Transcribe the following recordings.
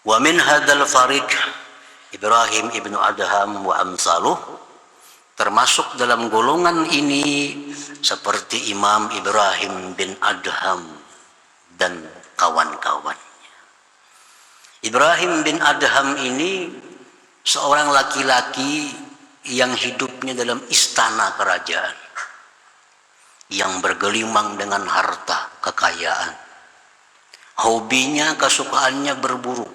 Wa min hadzal fariq Ibrahim ibnu Adham wa amsaluh, termasuk dalam golongan ini seperti Imam Ibrahim bin Adham dan kawan-kawannya. Ibrahim bin Adham ini seorang laki-laki yang hidupnya dalam istana kerajaan, yang bergelimang dengan harta kekayaan. Hobinya, kesukaannya berburu,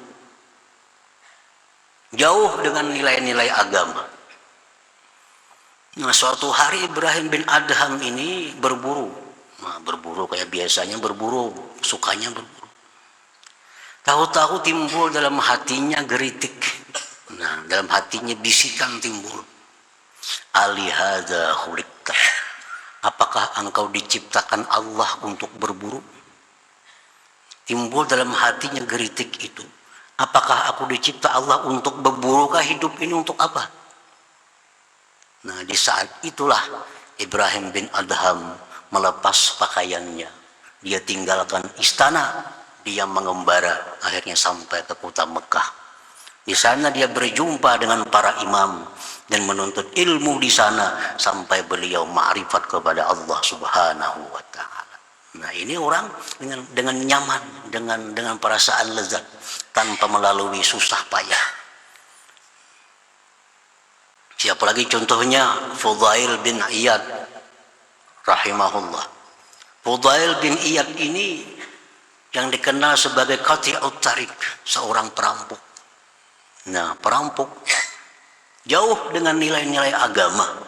jauh dengan nilai-nilai agama. Nah, suatu hari Ibrahim bin Adham ini berburu. Nah, berburu kayak biasanya berburu, sukanya berburu. Tahu-tahu timbul dalam hatinya geritik. Nah, dalam hatinya bisikan timbul. Alihadza khuliqta. Apakah engkau diciptakan Allah untuk berburu? Timbul dalam hatinya geritik itu. Apakah aku dicipta Allah untuk berburukah hidup ini untuk apa? Nah, di saat itulah Ibrahim bin Adham melepas pakaiannya. Dia tinggalkan istana, dia mengembara akhirnya sampai ke kota Mekah. Di sana dia berjumpa dengan para imam dan menuntut ilmu di sana sampai beliau ma'rifat kepada Allah Subhanahu wa taala. Nah, ini orang dengan nyaman, dengan perasaan lezat tanpa melalui susah payah. Siapa lagi contohnya? Fudail bin Iyad rahimahullah. Fudail bin Iyad ini yang dikenal sebagai qati'ut tariq, seorang perampok. Nah, perampok jauh dengan nilai-nilai agama.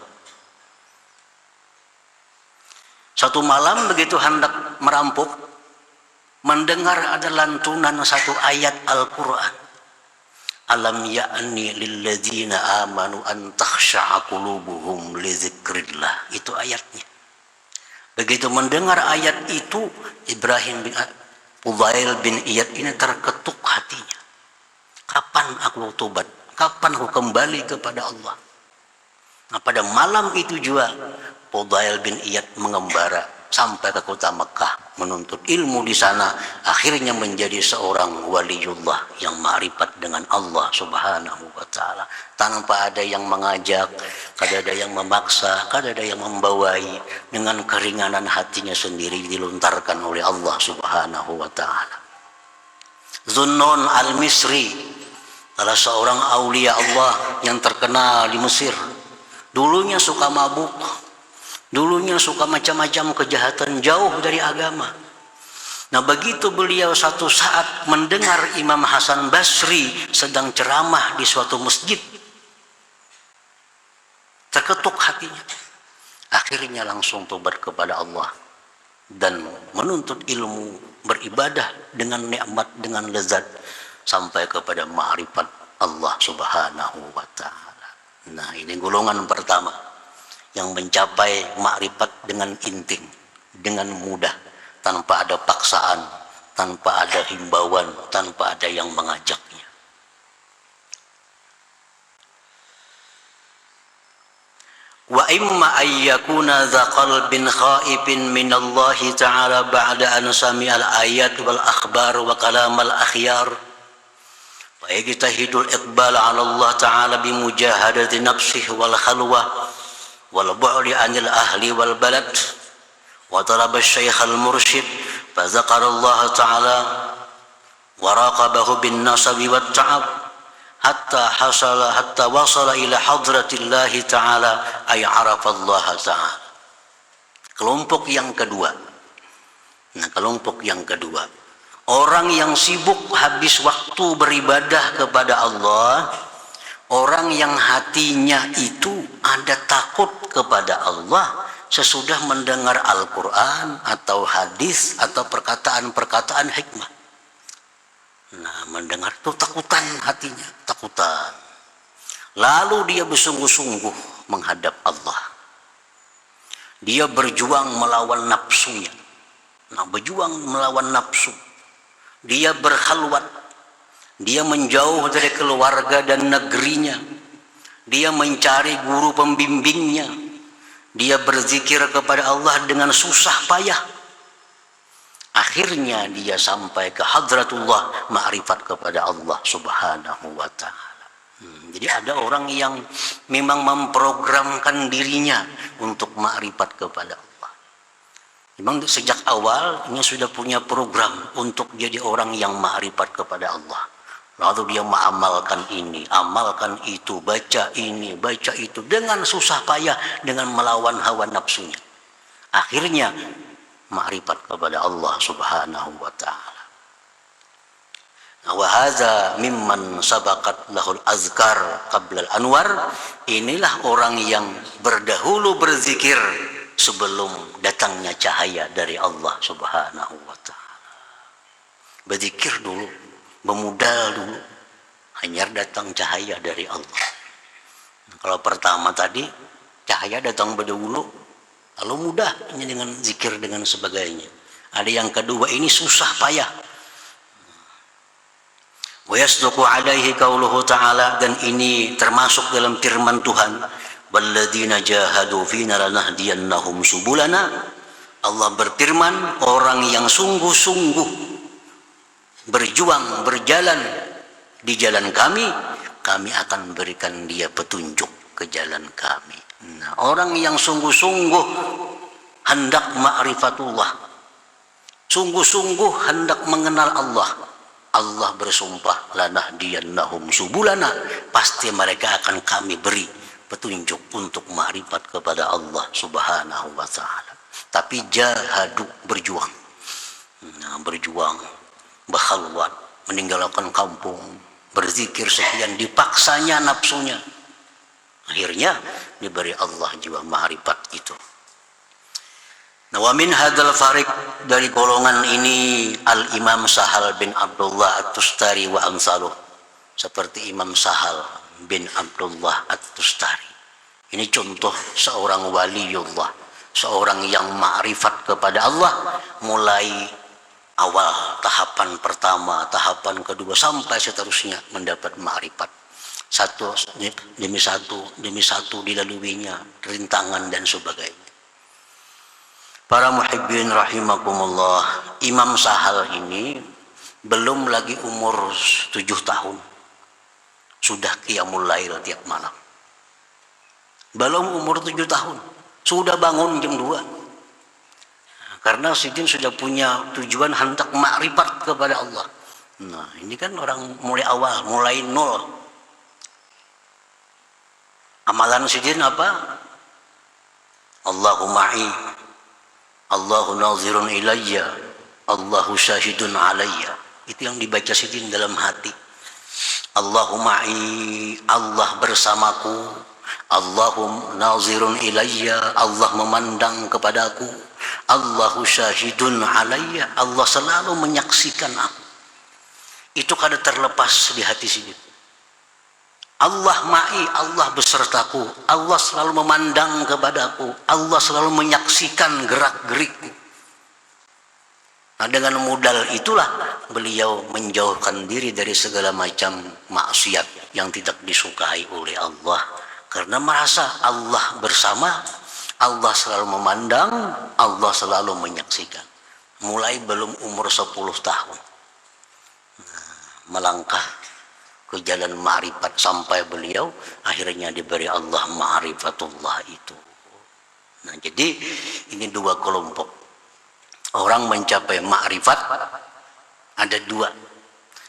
Satu malam begitu hendak merampok, mendengar ada lantunan satu ayat Al-Quran. Alam ya'ni lilladzina amanu an takhsha'a qulubuhum li dzikrillah. Itu ayatnya. Begitu mendengar ayat itu, Ibrahim bin Fudail bin Iyad ini terketuk hatinya. Kapan aku tobat? Kapan aku kembali kepada Allah? Nah, pada malam itu juga Fudail bin Iyad mengembara sampai ke kota Mekah menuntut ilmu di sana, akhirnya menjadi seorang waliullah yang ma'rifat dengan Allah Subhanahu wa taala tanpa ada yang mengajak, kada ada yang memaksa, kada ada yang membawai, dengan keringanan hatinya sendiri dilontarkan oleh Allah Subhanahu wa taala. Zunnun al-Misri, salah seorang aulia Allah yang terkenal di Mesir. Dulunya suka mabuk, dulunya suka macam-macam kejahatan, jauh dari agama. Nah, begitu beliau satu saat mendengar Imam Hasan Basri sedang ceramah di suatu masjid, terketuk hatinya. Akhirnya langsung tobat kepada Allah dan menuntut ilmu, beribadah dengan nikmat, dengan lezat sampai kepada ma'rifat Allah Subhanahu wa taala. Nah, ini golongan pertama yang mencapai makrifat dengan inting, dengan mudah, tanpa ada paksaan, tanpa ada himbauan, tanpa ada yang mengajaknya. Wa imma ayyakuna dha qalbin khaifin min Allah ta'ala ba'da an sami'al ayat wal akhbar wa kalam al akhyar. فيجتهد الإقبال على الله تعالى بمجاهدة نفسه والخلوة والبعد عن الأهل والبلد وطلب الشيخ المرشد فذكر الله تعالى وراقبه بالنصب والتعب حتى وصل إلى حضرة الله تعالى أي عرف الله تعالى. Kelompok yang kedua. Nah, kelompok yang kedua, orang yang sibuk habis waktu beribadah kepada Allah, orang yang hatinya itu ada takut kepada Allah sesudah mendengar Al-Quran atau hadis atau perkataan-perkataan hikmah. Nah, mendengar itu takutan hatinya, takutan. Lalu dia bersungguh-sungguh menghadap Allah. Dia berjuang melawan nafsunya. Nah, berjuang melawan nafsu. Dia berkhalwat, dia menjauh dari keluarga dan negerinya, dia mencari guru pembimbingnya, dia berzikir kepada Allah dengan susah payah. akhirnya dia sampai ke hadratullah, ma'rifat kepada Allah subhanahu wa ta'ala. Jadi ada orang yang memang memprogramkan dirinya untuk ma'rifat kepada Allah. Memang sejak awal ini sudah punya program untuk jadi orang yang ma'rifat kepada Allah. Lalu dia mengamalkan ini, amalkan itu, baca ini, baca itu, dengan susah payah, dengan melawan hawa nafsunya. Akhirnya ma'rifat kepada Allah subhanahu wa ta'ala. Wa hadza mimman sabaqat lahul azkar qabla al-anwar. Inilah orang yang berdahulu berzikir sebelum datangnya cahaya dari Allah subhanahu wa ta'ala. Berzikir dulu, memudal dulu, hanya datang cahaya dari Allah. Kalau pertama tadi cahaya datang berdahulu, lalu mudah ini dengan zikir dengan sebagainya. Ada yang kedua ini susah payah. Wa yasduqu alaihi qauluhu ta'ala, dan ini termasuk dalam firman Tuhan, walladzina jahadu fina lanahdiyannahum subulana. Allah berfirman, orang yang sungguh-sungguh berjuang, berjalan di jalan kami, kami akan berikan dia petunjuk ke jalan kami. Nah, orang yang sungguh-sungguh hendak ma'rifatullah, sungguh-sungguh hendak mengenal Allah, Allah bersumpah, lanahdiyannahum subulana, pasti mereka akan kami beri petunjuk untuk ma'rifat kepada Allah subhanahu wa ta'ala. Tapi jahadu, berjuang. Nah, berjuang, berkhalwat, meninggalkan kampung, berzikir sekian, dipaksanya nafsunya. Akhirnya diberi Allah jiwa ma'rifat itu. Nah, wa min hadzal fariq, dari golongan ini al-Imam Sahal bin Abdullah At-Tustari wa amsaluh, seperti Imam Sahal bin Abdullah At-Tustari. Ini contoh seorang waliullah, seorang yang ma'rifat kepada Allah mulai awal, tahapan pertama, tahapan kedua, sampai seterusnya mendapat ma'rifat. Satu demi satu dilaluinya, rintangan dan sebagainya. Para muhibbin rahimakumullah, Imam Sahal ini belum lagi umur 7 tahun, sudah qiyamul lail tiap malam. Belum umur 7 tahun, sudah bangun jam 2. Karena Sidin sudah punya tujuan hendak makrifat kepada Allah. Nah, ini kan orang mulai awal, mulai nol. Amalan Sidin apa? Allahu ma'i, Allahu nazirun ilayya, Allahu syahidun alayya. Itu yang dibaca Sidin dalam hati. Allahu ma'i, Allah bersamaku, Allahu nazirun ilayya, Allah memandang kepadaku, Allahu syahidun alayya, Allah selalu menyaksikan aku. Itu kada terlepas di hati Sidin. Allah ma'i, Allah besertaku, Allah selalu memandang kepadaku, Allah selalu menyaksikan gerak-gerikku. Nah, dengan modal itulah beliau menjauhkan diri dari segala macam maksiat yang tidak disukai oleh Allah, karena merasa Allah bersama, Allah selalu memandang, Allah selalu menyaksikan. Mulai belum umur 10 tahun, melangkah ke jalan ma'rifat sampai beliau akhirnya diberi Allah ma'rifatullah itu. Nah, jadi ini dua kelompok orang mencapai ma'rifat, ada dua.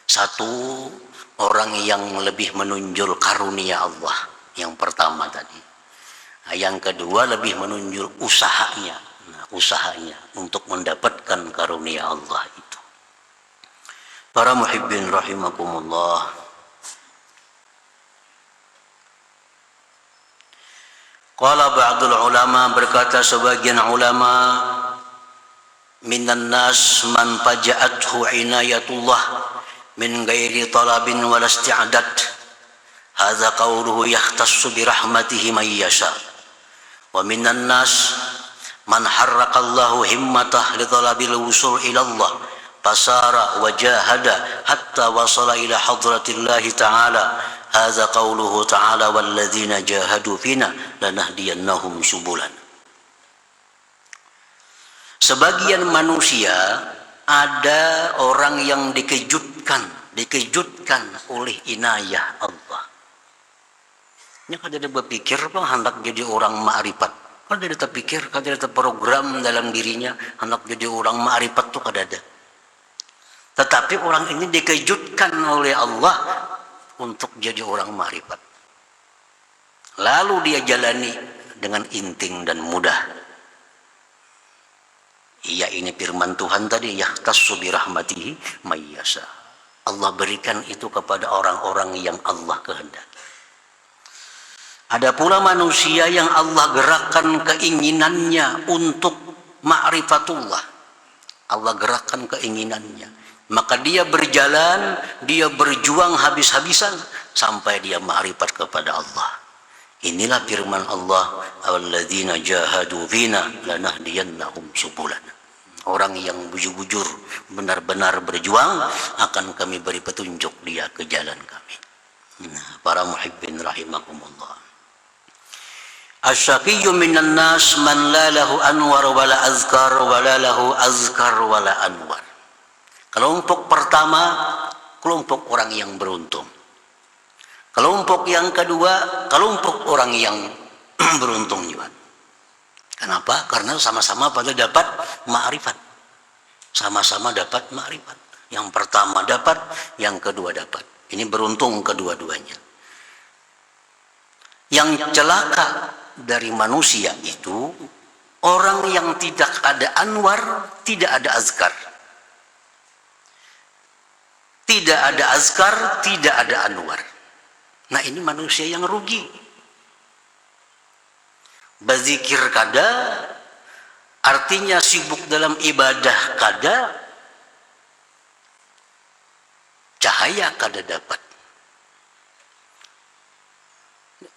Satu, orang yang lebih menunjul karunia Allah, yang pertama tadi. Nah, yang kedua lebih menunjul usahanya, usahanya untuk mendapatkan karunia Allah itu. Para muhibbin rahimakumullah, qala ba'dul ulama, berkata sebagian ulama, minan nas man faja'athu inayatullah min ghairi talabin wal isti'dad. Hadza qawluhu yahtassu bi rahmatihi man yasha. Wa minan nas man harraqallahu himmatah li talabil wusul ila Allah fasara wa jahada hatta wasala ila hadratillahi ta'ala. Hadza qauluhu ta'ala walladzina jahadu fina lanahdiyannahum subulan. Sebagian manusia ada orang yang dikejutkan oleh inayah Allah. Nya kada dia berpikir bang hendak jadi orang ma'rifat. Kada dia terpikir, kada dia terprogram dalam dirinya hendak jadi orang ma'rifat tuh kada ada. Tetapi orang ini dikejutkan oleh Allah untuk jadi orang ma'rifat. Lalu dia jalani dengan inting dan mudah. Iya, ini firman Tuhan tadi, yahtassu bi rahmatihi may yasha. Allah berikan itu kepada orang-orang yang Allah kehendaki. Ada pula manusia yang Allah gerakkan keinginannya untuk ma'rifatullah. Allah gerakkan keinginannya. Maka dia berjalan, dia berjuang habis-habisan sampai dia ma'rifat kepada Allah. Inilah firman Allah, alladzina jahadu fina lanahdiyannahum subulana. Orang yang bujur-bujur benar-benar berjuang akan kami beri petunjuk dia ke jalan kami. Nah, para muhibbin rahimakumullah. Asyaqiyyu minan nas man la lahu anwar wala azkar wala lahu azkar wala anwar. Kelompok pertama, kelompok orang yang beruntung. Kelompok yang kedua, kelompok orang yang beruntung juga. Kenapa? Karena sama-sama pada dapat ma'rifat. Sama-sama dapat ma'rifat. Yang pertama dapat, yang kedua dapat. Ini beruntung kedua-duanya. Yang celaka dari manusia itu, orang yang tidak ada anwar, tidak ada azkar. Tidak ada azkar, tidak ada anwar. Nah, ini manusia yang rugi. Berzikir kada, artinya sibuk dalam ibadah kada, cahaya kada dapat.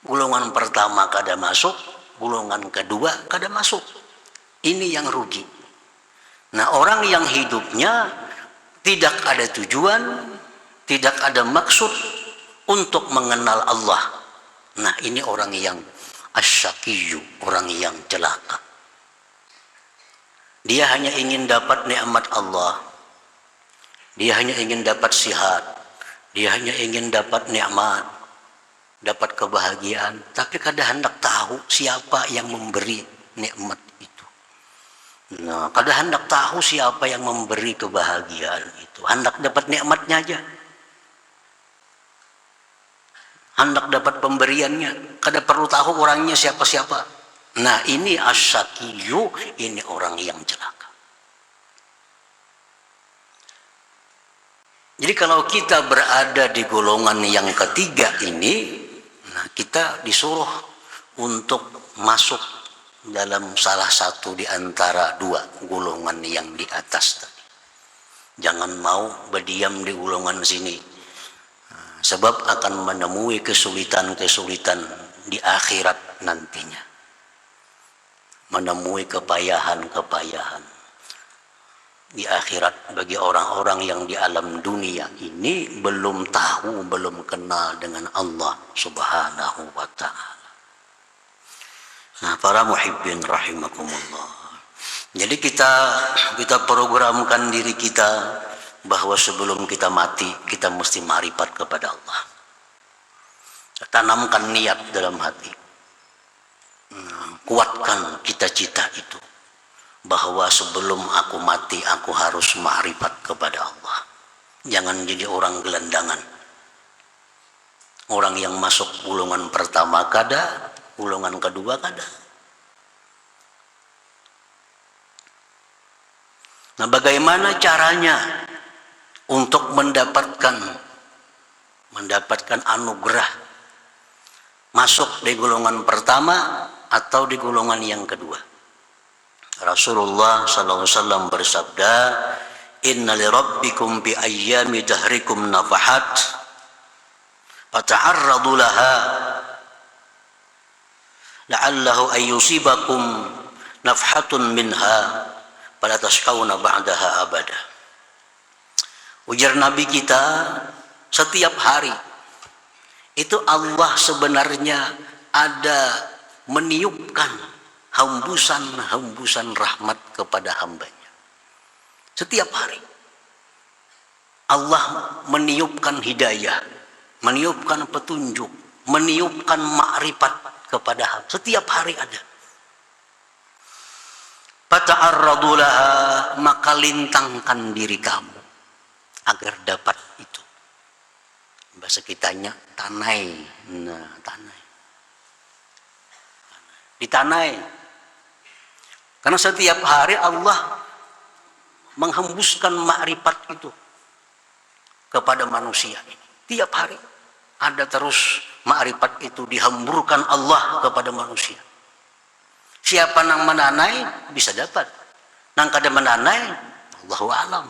Golongan pertama kada masuk, golongan kedua kada masuk. Ini yang rugi. Nah, orang yang hidupnya tidak ada tujuan, tidak ada maksud untuk mengenal Allah. Nah, ini orang yang asyaqiyyu, orang yang celaka. Dia hanya ingin dapat nikmat Allah. Dia hanya ingin dapat sihat. Dia hanya ingin dapat nikmat, dapat kebahagiaan, tapi kada hendak tahu siapa yang memberi nikmat itu. Nah, kada hendak tahu siapa yang memberi kebahagiaan itu. Hendak dapat nikmatnya aja. Hendak dapat pemberiannya, kada perlu tahu orangnya siapa-siapa. Nah, ini asyaqiyyu, ini orang yang celaka. Jadi kalau kita berada di golongan yang ketiga ini, nah, kita disuruh untuk masuk dalam salah satu di antara dua golongan yang di atas tadi. Jangan mau berdiam di golongan sini. Sebab akan menemui kesulitan-kesulitan di akhirat nantinya. Menemui kepayahan-kepayahan di akhirat bagi orang-orang yang di alam dunia ini belum tahu, belum kenal dengan Allah Subhanahu wa ta'ala. Nah, para muhibbin rahimakumullah. Jadi kita programkan diri kita bahwa sebelum kita mati, kita mesti ma'rifat kepada Allah. Tanamkan niat dalam hati. Kuatkan cita-cita itu. Bahwa sebelum aku mati, aku harus ma'rifat kepada Allah. Jangan jadi orang gelandangan. Orang yang masuk golongan pertama kada, golongan kedua kada. Nah, bagaimana caranya untuk mendapatkan anugerah masuk di golongan pertama atau di golongan yang kedua? Rasulullah SAW bersabda, inna li rabbikum bi ayyami dahrikum nafahat fata'arradu laha la'allahu ayyusibakum nafhatun minha fala tashqawna ba'daha abada. Ujar Nabi kita, setiap hari itu Allah sebenarnya ada meniupkan hembusan-hembusan rahmat kepada hambanya. Setiap hari Allah meniupkan hidayah, meniupkan petunjuk, meniupkan makrifat kepada hamba. Setiap hari ada. Fata'arradu laha, maka lintangkan diri kamu agar dapat itu. Bahasa kitanya tanai. Nah, tanai. Ditanai. Karena setiap hari Allah menghembuskan makrifat itu kepada manusia ini. Tiap hari ada terus makrifat itu dihamburkan Allah kepada manusia. Siapa yang menanai bisa dapat. Nang kada menanai, Allahu a'lam.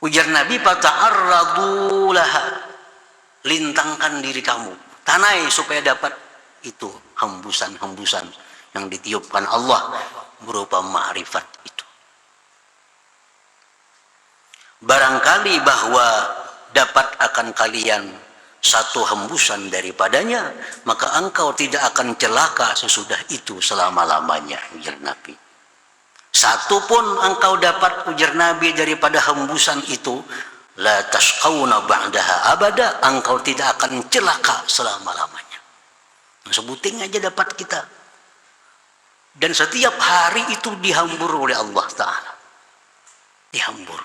Ujar Nabi, fata'arradu laha, lintangkan diri kamu, tanai supaya dapat itu hembusan-hembusan yang ditiupkan Allah berupa ma'rifat itu. Barangkali bahwa dapat akan kalian satu hembusan daripadanya, maka engkau tidak akan celaka sesudah itu selama-lamanya, ujar Nabi. Satu pun engkau dapat, ujar Nabi, daripada hembusan itu, la tashqawna ba'daha abada, engkau tidak akan celaka selama-lamanya. Sebuting aja dapat kita. Dan setiap hari itu dihambur oleh Allah Ta'ala. Dihambur.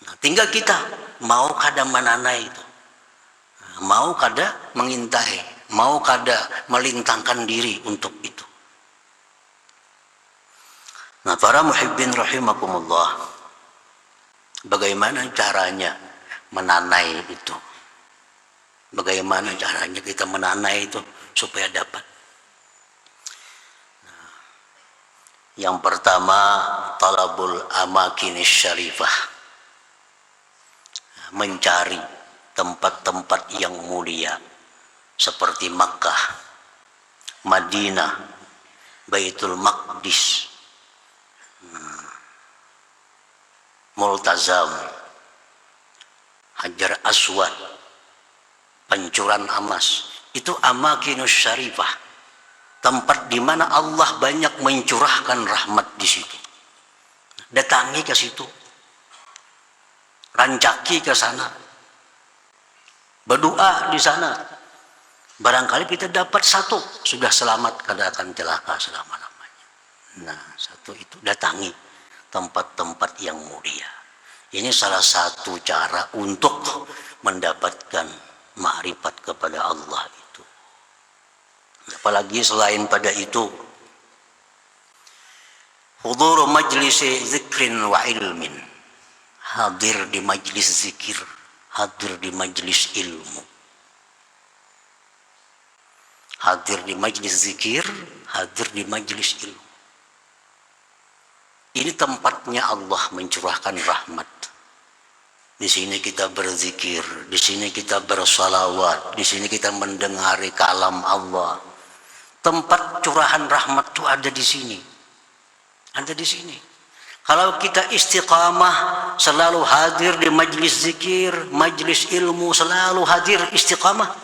Nah, tinggal kita mau kada menanai itu, mau kada mengintai, mau kada melintangkan diri untuk itu. Nah, para muhibbin rahimakumullah, bagaimana caranya menanai itu? Bagaimana caranya kita menanai itu supaya dapat? Nah, yang pertama, talabul amakinis syarifah, mencari tempat-tempat yang mulia seperti Makkah, Madinah, Baitul Maqdis, Multazam, Hajar Aswad, Pancuran Amas. Itu amakinus syarifah, tempat di mana Allah banyak mencurahkan rahmat di situ. Datangi ke situ, rancaki ke sana, berdoa di sana. Barangkali kita dapat satu, sudah selamat, kada akan celaka selama-lamanya. Nah, satu itu datangi tempat-tempat yang mulia. Ini salah satu cara untuk mendapatkan makrifat kepada Allah itu. Apalagi selain pada itu, hudur majlis zikrin wa ilmin, hadir di majlis zikir, hadir di majlis ilmu. Hadir di majlis zikir, hadir di majlis ilmu. Ini tempatnya Allah mencurahkan rahmat. Di sini kita berzikir, di sini kita bersalawat, di sini kita mendengari kalam Allah. Tempat curahan rahmat itu ada di sini. Ada di sini. Kalau kita istiqamah, selalu hadir di majlis zikir, majlis ilmu, selalu hadir istiqamah,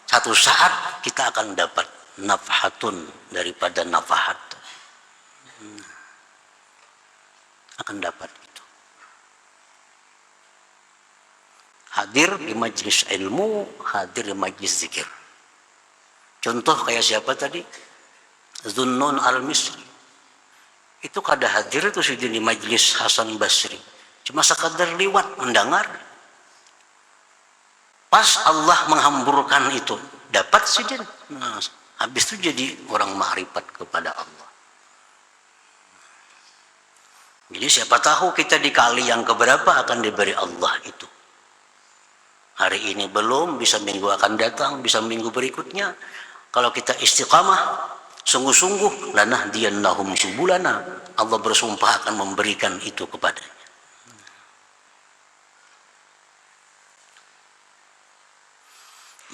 satu saat kita akan dapat nafhatun daripada nafahat. Akan dapat itu. Hadir di majlis ilmu, hadir di majlis zikir. Contoh kayak siapa tadi? Zunnun al-Misri. Itu kada hadir itu sudah di majlis Hasan Basri, cuma sekadar liwat mendengar. Pas Allah menghamburkan itu, dapat saja. Nah, habis itu jadi orang makrifat kepada Allah. Jadi siapa tahu kita di kali yang keberapa akan diberi Allah itu. Hari ini belum, bisa minggu akan datang, bisa minggu berikutnya. Kalau kita istiqamah, sungguh-sungguh, lanahdiyannahum subulana, Allah bersumpah akan memberikan itu kepadanya.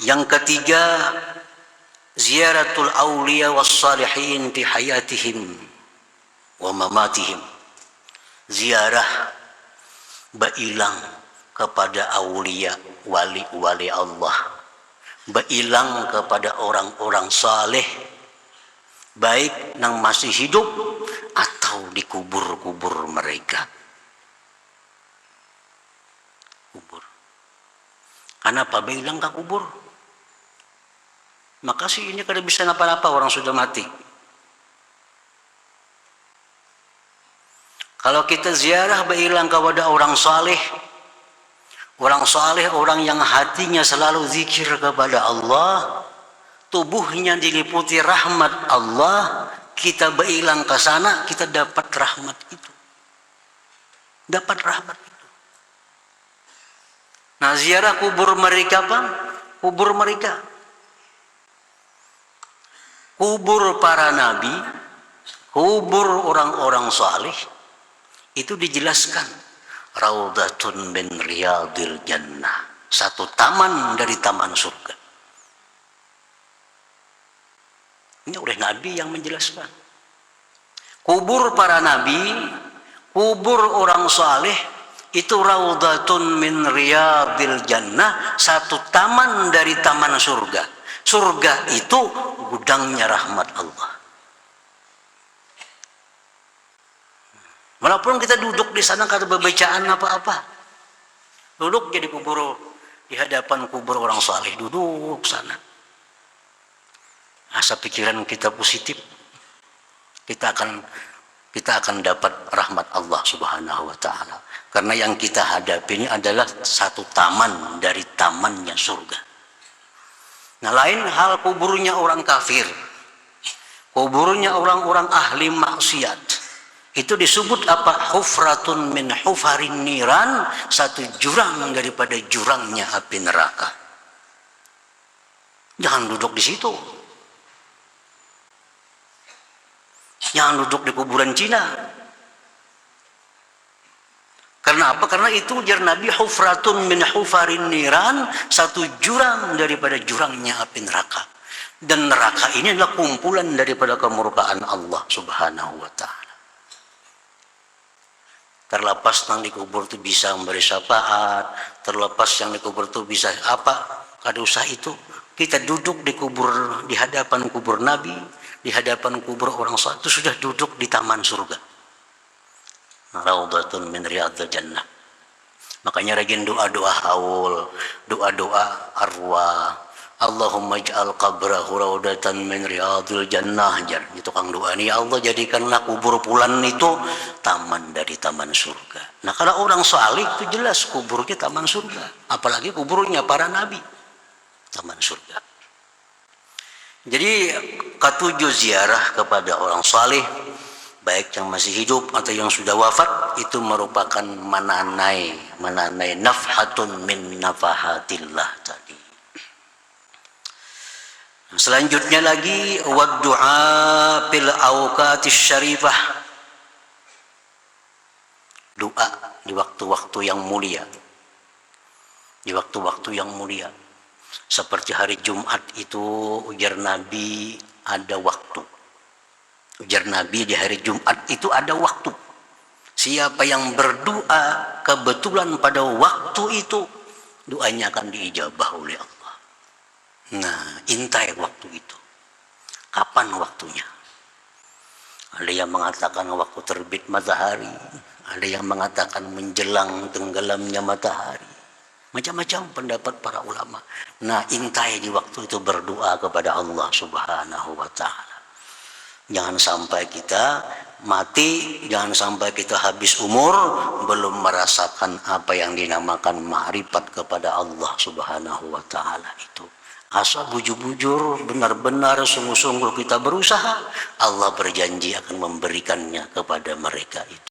Yang ketiga, ziaratul awliya was salihin fi hayatihim wa mamatihim. Ziarah bailang kepada aulia, wali-wali Allah, bailang kepada orang-orang saleh, baik yang masih hidup atau di kubur-kubur mereka. Kubur. Kenapa bilang ke kubur? Maka sih ini kada bisa napa-napa, orang sudah mati. Kalau kita ziarah bilang kepada orang saleh, orang yang hatinya selalu zikir kepada Allah, tubuhnya diliputi rahmat Allah, kita bilang ke sana, kita dapat rahmat itu. Dapat rahmat itu. Nah, ziarah kubur mereka, Bang, kubur mereka. Kubur para nabi, kubur orang-orang saleh, itu dijelaskan Raudatun min riyadil jannah, satu taman dari taman surga. Ini oleh Nabi yang menjelaskan. Kubur para nabi, kubur orang saleh, itu Raudatun min riyadil jannah, satu taman dari taman surga. Surga itu gudangnya rahmat Allah. Walaupun kita duduk di sana kata bacaan apa-apa, duduk jadi kubur, di hadapan kubur orang saleh, duduk sana. Asa pikiran kita positif, kita akan dapat rahmat Allah Subhanahu wa taala. Karena yang kita hadapi ini adalah satu taman dari tamannya surga. Nah, lain hal kuburnya orang kafir, kuburnya orang-orang ahli maksiat, itu disebut apa? Hufratun min hufarin niran, satu jurang daripada jurangnya api neraka. Jangan duduk di situ. Jangan duduk di kuburan Cina. Karena apa? Karena itu ujar Nabi, hufratun min hufarin niran, satu jurang daripada jurangnya api neraka. Dan neraka ini adalah kumpulan daripada kemurkaan Allah Subhanahu wa taala. Terlepas yang dikubur itu bisa memberi syafaat, terlepas yang dikubur itu bisa apa? Kada usah itu. Kita duduk di kubur, di hadapan kubur Nabi, di hadapan kubur orang saleh, itu sudah duduk di taman surga. Raudatun min riyadil jannah. Makanya rajin doa-doa haul, doa-doa arwah. Allahumma ij'al qabrahu raudatan min riyadil jannah. Itu kang doa nih, ya Allah jadikanlah kubur pulan itu taman dari taman surga. Nah, kalau orang saleh itu jelas kuburnya taman surga, apalagi kuburnya para nabi, taman surga. Jadi ketujuh ziarah kepada orang saleh, baik yang masih hidup atau yang sudah wafat, itu merupakan mananai nafhatun min nafahatillah tadi. Selanjutnya lagi waddu'a fil awqatis syarifah, doa di waktu-waktu yang mulia, di waktu-waktu yang mulia. Seperti hari Jumat itu ujar Nabi ada waktu. Ujar Nabi di hari Jumat itu ada waktu. Siapa yang berdoa kebetulan pada waktu itu, doanya akan diijabah oleh Allah. Nah, intai waktu itu. Kapan waktunya? Ada yang mengatakan waktu terbit matahari, ada yang mengatakan menjelang tenggelamnya matahari. Macam-macam pendapat para ulama. Nah, intai di waktu itu berdoa kepada Allah Subhanahu wa taala. Jangan sampai kita mati, jangan sampai kita habis umur belum merasakan apa yang dinamakan ma'rifat kepada Allah Subhanahu wa taala itu. Asal bujur-bujur, benar-benar sungguh-sungguh kita berusaha, Allah berjanji akan memberikannya kepada mereka itu.